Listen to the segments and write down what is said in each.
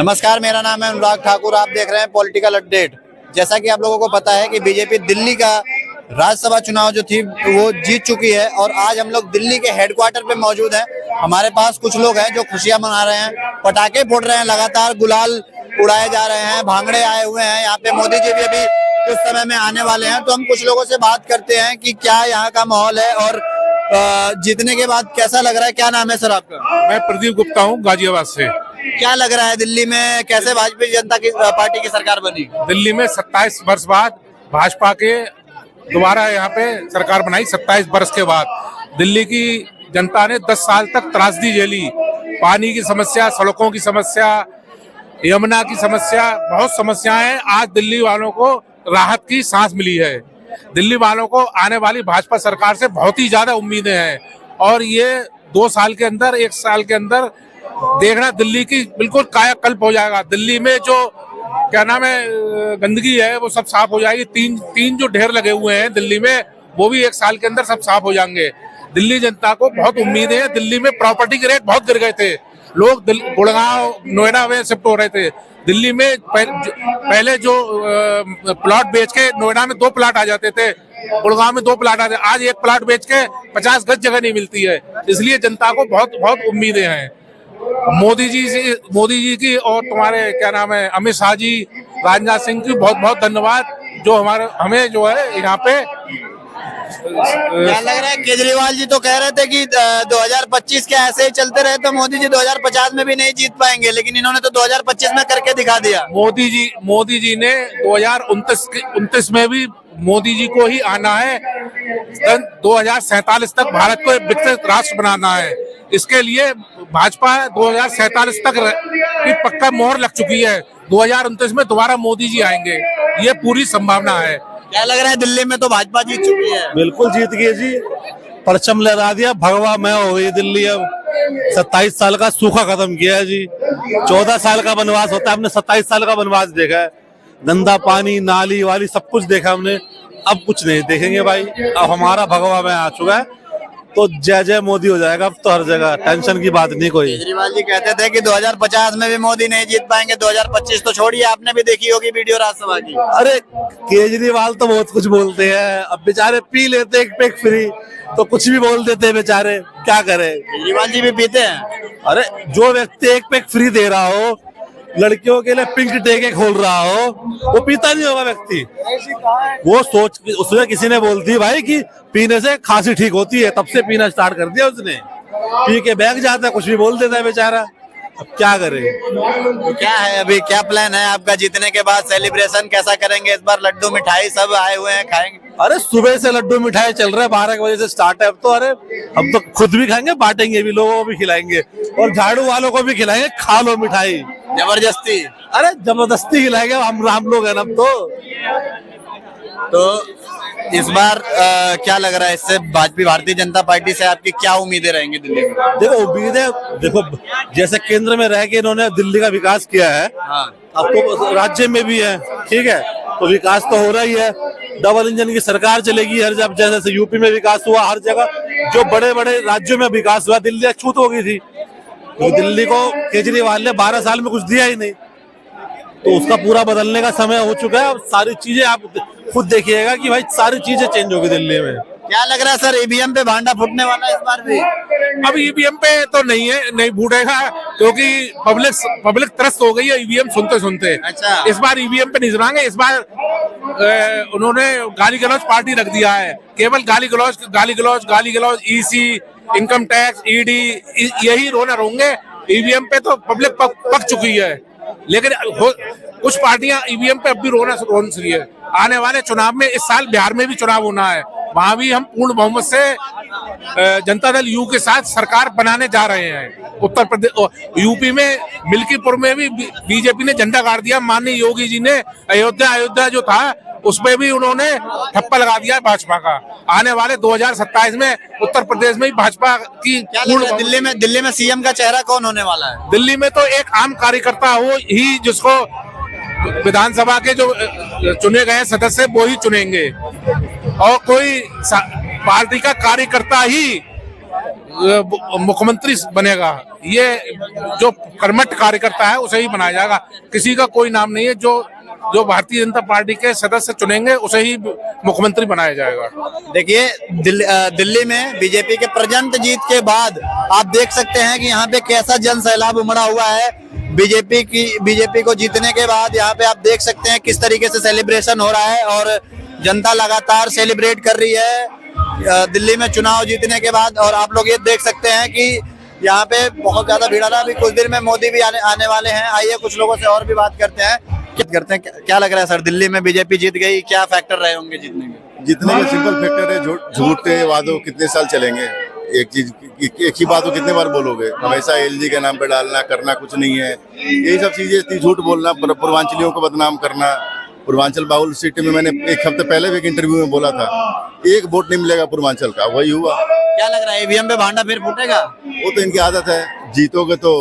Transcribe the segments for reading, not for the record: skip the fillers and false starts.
नमस्कार, मेरा नाम है अनुराग ठाकुर। आप देख रहे हैं पॉलिटिकल अपडेट। जैसा कि आप लोगों को पता है कि बीजेपी दिल्ली का राज्यसभा चुनाव जो थी वो जीत चुकी है और आज हम लोग दिल्ली के हेडक्वार्टर पे मौजूद हैं। हमारे पास कुछ लोग हैं जो खुशियां मना रहे हैं, पटाखे फोड़ रहे हैं, लगातार गुलाल उड़ाए जा रहे हैं, भांगड़े आए हुए हैं। यहाँ पे मोदी जी भी अभी कुछ समय में आने वाले हैं, तो हम कुछ लोगों से बात करते हैं कि क्या यहाँ का माहौल है और जीतने के बाद कैसा लग रहा है। क्या नाम है सर आपका? मैं प्रदीप गुप्ता हूँ, गाजियाबाद से। क्या लग रहा है दिल्ली में कैसे भाजपा जनता की पार्टी की सरकार बनी? दिल्ली में 27 वर्ष बाद भाजपा के दोबारा यहाँ पे सरकार बनाई। 27 वर्ष के बाद दिल्ली की जनता ने 10 साल तक त्रासदी झेली। पानी की समस्या, सड़कों की समस्या, यमुना की समस्या, बहुत समस्याएं हैं। आज दिल्ली वालों को राहत की सांस मिली है। दिल्ली वालों को आने वाली भाजपा सरकार से बहुत ही ज्यादा उम्मीदें हैं और ये 2 साल के अंदर, 1 साल के अंदर देखना दिल्ली की बिल्कुल कायाकल्प हो जाएगा। दिल्ली में जो क्या नाम है गंदगी है वो सब साफ हो जाएगी। तीन जो ढेर लगे हुए हैं दिल्ली में वो भी 1 साल के अंदर सब साफ हो जाएंगे। दिल्ली जनता को बहुत उम्मीदें हैं। दिल्ली में प्रॉपर्टी के रेट बहुत गिर गए थे। लोग गुड़गांव, नोएडा में शिफ्ट हो रहे थे। दिल्ली में पहले जो प्लॉट बेच के नोएडा में 2 प्लॉट आ जाते थे, गुड़गांव में 2 प्लॉट आते, आज 1 प्लॉट बेच के 50 गज जगह नहीं मिलती है। इसलिए जनता को बहुत बहुत उम्मीदें हैं मोदी जी की और तुम्हारे क्या नाम है अमित शाह जी, राजनाथ सिंह की बहुत बहुत धन्यवाद जो हमें जो है यहाँ पे। क्या लग रहा है? केजरीवाल जी तो कह रहे थे कि 2025 के ऐसे ही चलते रहे तो मोदी जी 2050 में भी नहीं जीत पाएंगे, लेकिन इन्होंने तो 2025 में करके दिखा दिया। मोदी जी ने 2029 में भी मोदी जी को ही आना है। 2047 तक भारत को एक विकसित राष्ट्र बनाना है। इसके लिए भाजपा 2047 तक की पक्का मोहर लग चुकी है। 2029 में दोबारा मोदी जी आएंगे, ये पूरी संभावना है। क्या लग रहा है? दिल्ली में तो भाजपा जीत चुकी है। बिल्कुल जीत गई जी, परचम लहरा दिया, भगवा मैं हो गई दिल्ली। अब 27 साल का सूखा खत्म किया है जी। 14 साल का वनवास होता है, हमने 27 साल का वनवास देखा है। गंदा पानी, नाली वाली सब कुछ देखा हमने, अब कुछ नहीं देखेंगे भाई। अब हमारा भगवा मैं आ चुका है, तो जय जय मोदी हो जाएगा अब तो हर जगह। टेंशन की बात नहीं कोई। केजरीवाल जी कहते थे कि 2050 में भी मोदी नहीं जीत पाएंगे, 2025 तो छोड़िए, आपने भी देखी होगी वीडियो राज्यसभा की। अरे केजरीवाल तो बहुत कुछ बोलते हैं, अब बेचारे पी लेते 1 पैक फ्री तो कुछ भी बोल देते हैं बेचारे, क्या करे। केजरीवाल जी भी पीते हैं। अरे जो व्यक्ति 1 पैक फ्री दे रहा हो, लड़कियों के लिए पिंक टेके खोल रहा हो, वो पीता नहीं होगा व्यक्ति। वो सोच उसने किसी ने बोल दी भाई कि पीने से खांसी ठीक होती है, तब से पीना स्टार्ट कर दिया उसने। पी के बैग जाता है, कुछ भी बोल देता है बेचारा, अब क्या करे। तो क्या है अभी, क्या प्लान है आपका जीतने के बाद? सेलिब्रेशन कैसा करेंगे इस बार? लड्डू मिठाई सब आए हुए हैं, खाएंगे? अरे सुबह से लड्डू मिठाई चल रहा है, 12 बजे से स्टार्ट है अब तो। अरे अब तो खुद भी खाएंगे, बांटेंगे भी, लोगों को भी खिलाएंगे और झाड़ू वालों को भी खिलाएंगे। खा लो मिठाई जबरदस्ती। अरे जबरदस्ती खिलाएंगे, हम लोग हैं अब तो इस बार क्या लग रहा है इससे भाजपा भारतीय जनता पार्टी से आपकी क्या उम्मीदें रहेंगी दिल्ली में? देखो उम्मीदें, देखो जैसे केंद्र में रह के इन्होंने दिल्ली का विकास किया है, हाँ। अब तो राज्य में भी है, ठीक है, तो विकास तो हो रहा ही है। डबल इंजन की सरकार चलेगी हर जगह, जैसे यूपी में विकास हुआ, हर जगह जो बड़े बड़े राज्यों में विकास हुआ। दिल्ली अछूत हो गई थी, तो दिल्ली को केजरीवाल ने 12 साल में कुछ दिया ही नहीं, तो उसका पूरा बदलने का समय हो चुका है। अब सारी चीजें आप खुद देखिएगा कि भाई सारी चीजें चेंज होगी दिल्ली में। क्या लग रहा है सर, ईवीएम पे भांडा फूटने वाला है इस बार भी? अब ईवीएम पे तो नहीं है, नहीं फूटेगा, क्योंकि पब्लिक त्रस्त हो गई है ईवीएम सुनते सुनते। अच्छा। इस बार ईवीएम पे नहीं सुनाएंगे। इस बार उन्होंने गाली गलौज पार्टी रख दिया है, केवल गाली गलौज, ईसी, इनकम टैक्स, ईडी, यही रोना होंगे। ईवीएम पे तो पब्लिक पक चुकी है, लेकिन कुछ पार्टियां ईवीएम पे अब भी रोना रही है। आने वाले चुनाव में, इस साल बिहार में भी चुनाव होना है, वहां भी हम पूर्ण बहुमत से जनता दल यू के साथ सरकार बनाने जा रहे हैं। उत्तर प्रदेश, यूपी में मिल्कीपुर में भी बीजेपी ने झंडा गाड़ दिया। माननीय योगी जी ने अयोध्या जो था उसमें भी उन्होंने ठप्पा लगा दिया है भाजपा का। आने वाले 2027 में उत्तर प्रदेश में भी भाजपा की क्या लग रहा है दिल्ली में सीएम का चेहरा कौन होने वाला है? दिल्ली में तो एक आम कार्यकर्ता हो ही, जिसको विधानसभा के जो चुने गए सदस्य वो ही चुनेंगे, और कोई पार्टी का कार्यकर्ता ही मुख्यमंत्री बनेगा। ये जो कर्मठ कार्यकर्ता है उसे ही बनाया जाएगा, किसी का कोई नाम नहीं है। जो भारतीय जनता पार्टी के सदस्य चुनेंगे उसे ही मुख्यमंत्री बनाया जाएगा। देखिए दिल्ली में बीजेपी के प्रचंड जीत के बाद आप देख सकते हैं कि यहाँ पे कैसा जन सैलाब उमड़ा हुआ है। बीजेपी को जीतने के बाद यहाँ पे आप देख सकते हैं किस तरीके से सेलिब्रेशन हो रहा है और जनता लगातार सेलिब्रेट कर रही है दिल्ली में चुनाव जीतने के बाद। और आप लोग ये देख सकते हैं कि यहाँ पे बहुत ज्यादा भीड़ आ रहा है। अभी कुछ देर में मोदी भी आने वाले हैं। आइए कुछ लोगों से और भी बात करते हैं। क्या लग रहा है सर, दिल्ली में बीजेपी जीत गई, क्या फैक्टर रहे होंगे जीतने के? जितने का सिंपल फैक्टर है, झूठे वादों कितने साल चलेंगे। एक ही बात को कितने बार बोलोगे? हमेशा एलजी के नाम पे डालना करना कुछ नहीं है। यही सब चीजें, झूठ बोलना, पूर्वांचलियों को बदनाम करना। पूर्वांचल बाहुल सीट में मैंने एक हफ्ते पहले भी एक इंटरव्यू में बोला था, एक वोट नहीं मिलेगा पूर्वांचल का, वही हुआ। क्या लग रहा है ईवीएम पे भांडा फिर फूटेगा? वो तो इनकी आदत है, जीतोगे तो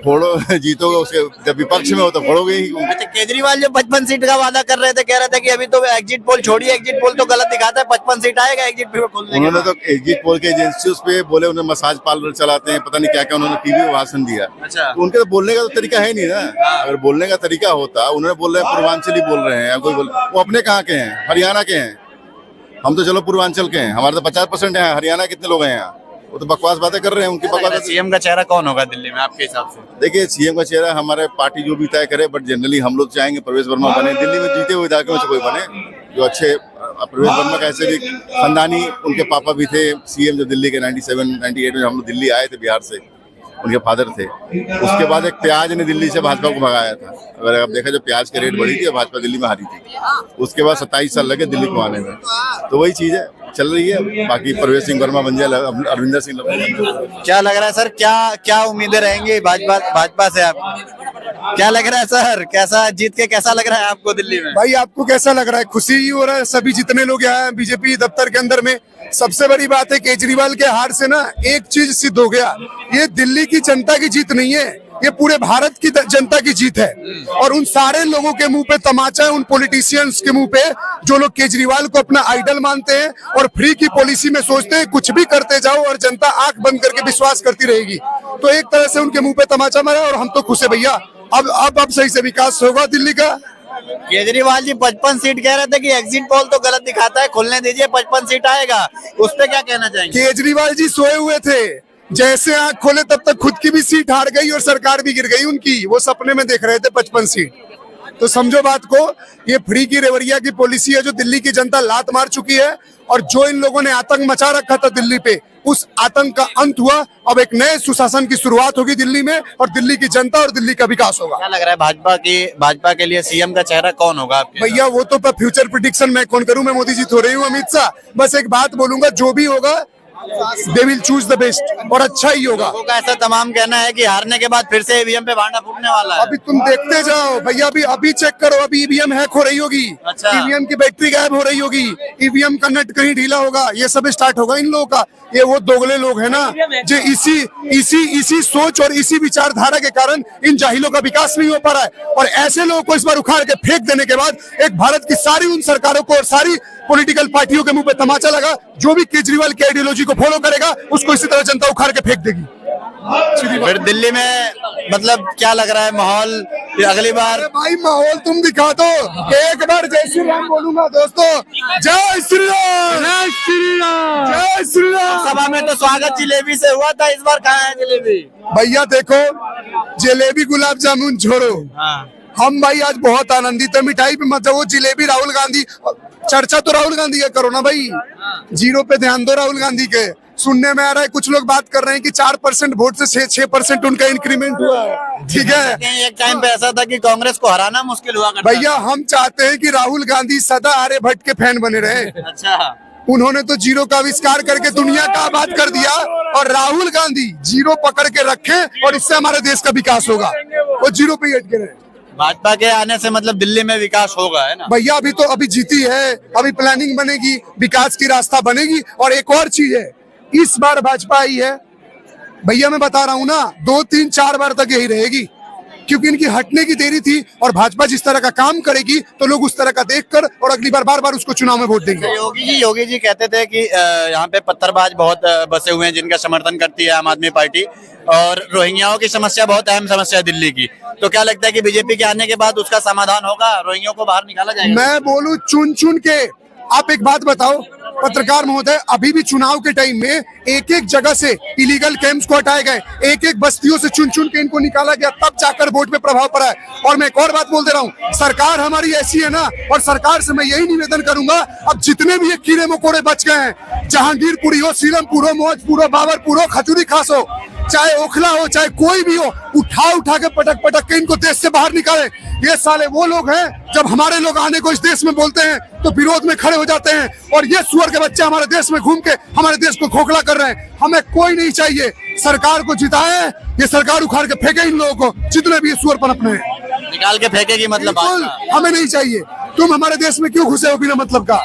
फोड़ो, जीतोगे उसके जब विपक्ष में हो तो फोड़ोगे ही। अच्छा, केजरीवाल जो 55 सीट का वादा कर रहे थे, कह रहे थे कि अभी तो एग्जिट पोल छोड़िए, एग्जिट पोल तो गलत दिखाता है, 55 सीट आएगा एग्जिट पोल। उन्होंने तो एग्जिट पोल के एजेंसी पे बोले, उन्होंने मसाज पार्लर चलाते हैं, पता नहीं क्या क्या उन्होंने टीवी में भाषण दिया। अच्छा, तो उनके तो बोलने का तो तरीका है नहीं ना। अगर बोलने का तरीका होता, उन्होंने बोल रहे हैं पूर्वांचली बोल रहे हैं, कोई बोल, वो अपने कहाँ के हैं? हरियाणा के हैं। हम तो चलो पूर्वांचल के हैं, हमारे तो 50% है। हरियाणा कितने लोग हैं यहाँ? वो तो बकवास बातें कर रहे हैं। उनकी बकवास। सीएम का चेहरा कौन होगा दिल्ली में आपके हिसाब से? देखिए, सीएम का चेहरा हमारे पार्टी जो भी तय करे, बट जनरली हम लोग चाहेंगे प्रवेश वर्मा बने। दिल्ली में जीते हुए इलाके में से कोई बने जो अच्छे। प्रवेश वर्मा कैसे भी खानदानी, उनके पापा भी थे सीएम जो दिल्ली के 97-98 में हम लोग दिल्ली आए थे बिहार से, उनके फादर थे। उसके बाद एक प्याज ने दिल्ली से भाजपा को भगाया था। अगर आप देखा, जब प्याज की रेट बढ़ी थी, भाजपा दिल्ली में हारी थी। उसके बाद 27 साल लगे दिल्ली को आने में। तो वही चीज है, चल रही है। बाकी प्रवेश सिंह वर्मा बन जाए, अरविंदर सिंह। क्या लग रहा है सर, क्या उम्मीदें रहेंगी भाजपा से आपको? क्या लग रहा है सर, कैसा जीत के कैसा लग रहा है आपको दिल्ली में? भाई आपको कैसा लग रहा है? खुशी ही हो रहा है? सभी जितने लोग यहाँ हैं बीजेपी दफ्तर के अंदर में, सबसे बड़ी बात है केजरीवाल के हार से ना एक चीज सिद्ध हो गया, ये दिल्ली की जनता की जीत नहीं है, ये पूरे भारत की जनता की जीत है। और उन सारे लोगों के मुंह पे तमाचा है, उन पॉलिटिशियंस के मुंह पे जो लोग केजरीवाल को अपना आइडल मानते हैं और फ्री की पॉलिसी में सोचते हैं कुछ भी करते जाओ और जनता आंख बंद करके विश्वास करती रहेगी। तो एक तरह से उनके मुंह पे तमाचा मारा और हम तो खुश है भैया। अब सही से विकास होगा दिल्ली का। केजरीवाल जी 55 सीट कह रहे थे कि एग्जिट पोल तो गलत दिखाता है, खुलने दीजिए, 55 सीट आएगा। उस पे क्या कहना चाहेंगे? केजरीवाल जी सोए हुए थे, जैसे आंख खोले तब तक खुद की भी सीट हार गई और सरकार भी गिर गई उनकी। वो सपने में देख रहे थे 55 सीट। तो समझो बात को, ये फ्री की रेवड़िया की पॉलिसी है जो दिल्ली की जनता लात मार चुकी है। और जो इन लोगों ने आतंक मचा रखा था दिल्ली पे, उस आतंक का अंत हुआ। अब एक नए सुशासन की शुरुआत होगी दिल्ली में और दिल्ली की जनता और दिल्ली का विकास होगा। क्या लग रहा है भाजपा के लिए सीएम का चेहरा कौन होगा आपके? भैया वो तो फ्यूचर प्रेडिक्शन मैं कौन करूं, मैं मोदी जी तो रही हूँ, अमित शाह। बस एक बात बोलूंगा, जो भी होगा they will choose the best और अच्छा ही होगा। लोगों का ऐसा तमाम कहना है कि हारने के बाद फिर से ईवीएम पे भांडा फूटने वाला है। अभी तुम देखते जाओ भैया, अभी चेक करो, अभी ईवीएम हैक हो रही होगी। अच्छा। ईवीएम की बैटरी गायब हो रही होगी, ईवीएम का नट कहीं ढीला होगा, ये सब स्टार्ट होगा इन लोगों का। ये वो दोगले लोग हैं ना जो इसी सोच और इसी विचारधारा के कारण इन जाहिलों का विकास नहीं हो पा रहा है। और ऐसे लोगों को इस बार उखाड़ के फेंक देने के बाद एक भारत की सारी उन सरकारों को और सारी पॉलिटिकल पार्टियों के मुंह पे तमाचा लगा। जो भी केजरीवाल की आइडियोलॉजी को फॉलो करेगा उसको इसी तरह जनता उखाड़ के फेंक देगी। फिर दिल्ली में मतलब क्या लग रहा है माहौल अगली बार? भाई माहौल तुम दिखा दो, एक बार जय श्री राम बोलूंगा दोस्तों। जय श्री राम, जय श्री राम, जय श्री राम। सभा में तो स्वागत जिलेबी से हुआ था, इस बार कहाँ है जिलेबी? भैया देखो, जलेबी गुलाब जामुन छोड़ो, हम भाई आज बहुत आनंदित है। मिठाई पे मतलब वो जिलेबी राहुल गांधी, चर्चा तो राहुल गांधी का करो ना भाई, जीरो पे ध्यान दो राहुल गांधी के। सुनने में आ रहा है कुछ लोग बात कर रहे हैं कि 4% वोट से 6% उनका इंक्रीमेंट हुआ है। ठीक है, एक टाइम पे ऐसा था कि कांग्रेस को हराना मुश्किल हुआ करता। भैया हम चाहते हैं कि राहुल गांधी सदा आर्यभट्ट के फैन बने रहे। अच्छा, उन्होंने तो जीरो का आविष्कार करके दुनिया का आबाद कर दिया और राहुल गांधी जीरो पकड़ के रखे और इससे हमारे देश का विकास होगा। वो जीरो पे ही अटके रहे। भाजपा के आने से मतलब दिल्ली में विकास होगा, है ना भैया? अभी जीती है, अभी प्लानिंग बनेगी, विकास की रास्ता बनेगी। और एक और चीज है, इस बार भाजपा आई है भैया, मैं बता रहा हूँ ना, 2, 3, 4 बार तक यही रहेगी। क्योंकि इनकी हटने की देरी थी और भाजपा जिस तरह का काम करेगी तो लोग उस तरह का देखकर और अगली बार बार उसको चुनाव में वोट देंगे। योगी जी कहते थे कि यहाँ पे पत्थरबाज बहुत बसे हुए हैं जिनका समर्थन करती है आम आदमी पार्टी, और रोहिंग्याओं की समस्या बहुत अहम समस्या है दिल्ली की। तो क्या लगता है कि बीजेपी के आने के बाद उसका समाधान होगा, रोहिंग्याओं को बाहर निकाला जाएगा? मैं बोलूं चुन चुन के। आप एक बात बताओ पत्रकार महोदय, अभी भी चुनाव के टाइम में एक एक जगह से इलीगल कैंप्स को हटाए गए, एक एक बस्तियों से चुन चुन के इनको निकाला गया, तब जाकर वोट पे प्रभाव पड़ा है। और मैं एक और बात बोल दे रहा हूँ, सरकार हमारी ऐसी है ना, और सरकार से मैं यही निवेदन करूंगा, अब जितने भी ये कीड़े मकोड़े बच गए हैं, जहांगीरपुरी हो, सीलमपुर हो, मौजपुर हो, बाबरपुर हो, खजूरी खास हो, चाहे ओखला हो, चाहे कोई भी हो, उठा के पटक पटक के इनको देश से बाहर निकाले। ये साले वो लोग हैं जब हमारे लोग आने को इस देश में बोलते हैं तो विरोध में खड़े हो जाते हैं, और ये सुअर के बच्चे हमारे देश में घूम के हमारे देश को खोखला कर रहे हैं। हमें कोई नहीं चाहिए, सरकार को जिताए, ये सरकार उखाड़ के फेंके इन लोगों को, जितने भी ये सुअर पनपने हैं निकाल के फेंकेगी, मतलब हमें नहीं चाहिए। तुम हमारे देश में क्यों घुसे हो बिना मतलब का?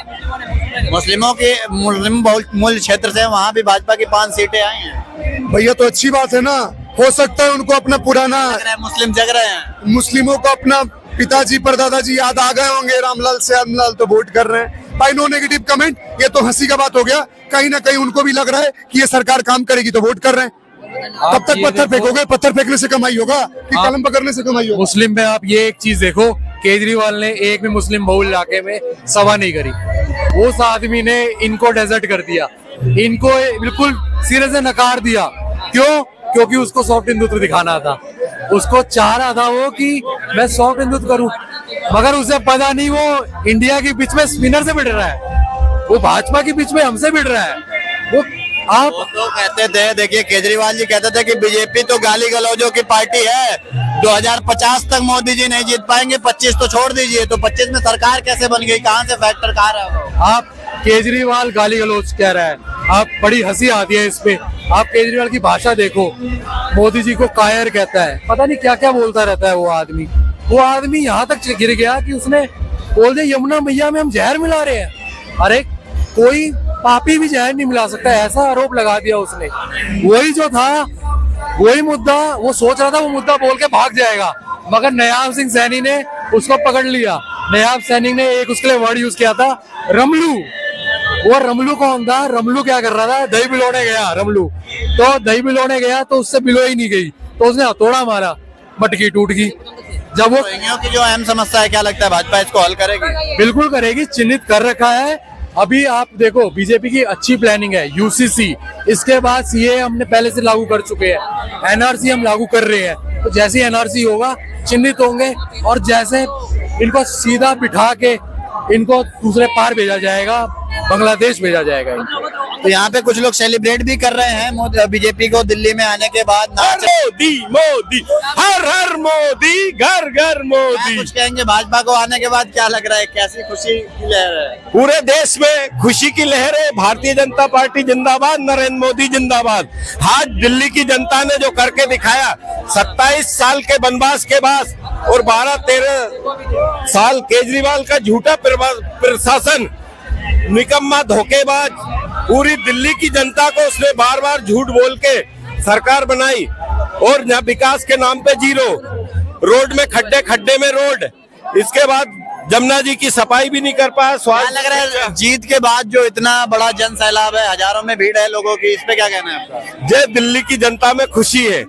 मुस्लिमों के मुस्लिम मूल क्षेत्र से वहाँ भी भाजपा की 5 सीटें आई हैं भैया, तो अच्छी बात है ना। हो सकता है उनको अपना पुराना मुस्लिम जग रहे हैं, मुस्लिमों को अपना पिताजी परदादाजी याद आ गए होंगे, रामलाल से रामलाल तो वोट कर रहे हैं भाई। नो नेगेटिव कमेंट, ये तो हंसी का बात हो गया। कहीं ना कहीं उनको भी लग रहा है कि ये सरकार काम करेगी तो वोट कर रहे हैं। कब तक पत्थर फेंकोगे? पत्थर फेंकने से कमाई होगा कि कलम पकड़ने से कमाई होगा? मुस्लिम में आप ये एक चीज देखो, केजरीवाल ने एक भी मुस्लिम बहुल इलाके में सभा नहीं करी। उस आदमी ने इनको डेजर्ट कर दिया, इनको बिल्कुल सिरे से नकार दिया। क्यों? क्योंकि उसको सॉफ्ट हिंदुत्व दिखाना था, उसको चाह रहा था वो कि मैं सॉफ्ट हिंदुत्व करूं, मगर उसे पता नहीं वो इंडिया के बीच में स्पिनर से भिड़ रहा है, वो भाजपा के बीच में हमसे भिड़ रहा है। वो तो कहते थे, देखिए केजरीवाल जी कहते थे कि बीजेपी तो गाली गलौजों की पार्टी है, 2050 तक मोदी जी नहीं जीत पाएंगे, 25 तो छोड़ दीजिए। तो 25 में सरकार कैसे बन गई, कहाँ से फैक्टर कहाँ रहा? आप केजरीवाल गाली गलौज कह रहा है, आप बड़ी हंसी आती है इस पे। आप केजरीवाल की भाषा देखो, मोदी जी को कायर कहता है, पता नहीं क्या क्या बोलता रहता है वो आदमी। वो आदमी यहाँ तक गिर गया कि उसने बोल दिया यमुना मैया में हम जहर मिला रहे हैं। अरे कोई पापी भी जहर नहीं मिला सकता, ऐसा आरोप लगा दिया उसने। वही जो था, वही मुद्दा वो सोच रहा था, वो मुद्दा बोल के भाग जाएगा, मगर नयाब सिंह सैनी ने उसको पकड़ लिया। नयाब सैनी ने एक उसके लिए वर्ड यूज किया था, रमलू। वो रमलू कौन था? रमलू क्या कर रहा था? दही बिलोने गया रमलू। तो दही बिलोने गया तो उससे बिलो ही नहीं गई, तो उसने हथौड़ा मारा, मटकी टूट गई। जब वो की जो अहम समस्या है, क्या लगता है भाजपा इसको हल करेगी? बिल्कुल करेगी, चिन्हित कर रखा है। अभी आप देखो बीजेपी की अच्छी प्लानिंग है, यूसीसी, इसके बाद सीए हमने पहले से लागू कर चुके हैं, एनआरसी हम लागू कर रहे हैं। तो जैसे ही एनआरसी होगा चिन्हित होंगे, और जैसे इनको सीधा बिठा के इनको दूसरे पार भेजा जाएगा, बांग्लादेश भेजा जाएगा। तो यहाँ पे कुछ लोग सेलिब्रेट भी कर रहे हैं बीजेपी को दिल्ली में आने के बाद। मोदी मोदी, हर हर मोदी, घर घर मोदी। कुछ कहेंगे भाजपा को आने के बाद, क्या लग रहा है, कैसी खुशी की लहर है? पूरे देश में खुशी की लहर है। भारतीय जनता पार्टी जिंदाबाद, नरेंद्र मोदी जिंदाबाद। आज दिल्ली की जनता ने जो करके दिखाया, 27 साल के वनवास के बाद और 12-13 साल केजरीवाल का झूठा प्रशासन, निकम्मा धोखेबाज, पूरी दिल्ली की जनता को उसने बार बार झूठ बोल के सरकार बनाई, और यहाँ विकास के नाम पे जीरो, रोड में खड्डे, खड्डे में रोड। इसके बाद जमुना जी की सफाई भी नहीं कर पाया। स्वास्थ्य लग रहा है जीत के बाद जो इतना बड़ा जन सैलाब है, हजारों में भीड़ है लोगों की, इस पे क्या कहना है आपका? जय दिल्ली की जनता में खुशी है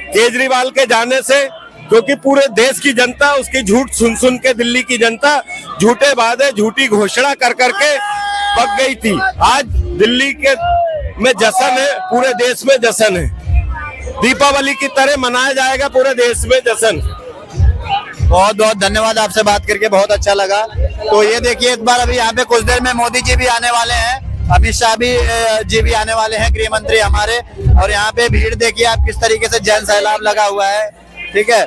केजरीवाल के जाने से, क्योंकि पूरे देश की जनता उसकी झूठ सुन सुन के, दिल्ली की जनता झूठे वादे, झूठी घोषणा कर करके पक गई थी। आज दिल्ली के में जश्न है, पूरे देश में जश्न है, दीपावली की तरह मनाया जाएगा पूरे देश में जश्न। बहुत बहुत धन्यवाद, आपसे बात करके बहुत अच्छा लगा। तो ये देखिए, एक बार अभी यहाँ पे कुछ देर में मोदी जी भी आने वाले हैं, अमित शाह जी भी आने वाले हैं, गृह मंत्री हमारे, और यहाँ पे भीड़ देखिए आप किस तरीके से जन सैलाब लगा हुआ है। ठीक है,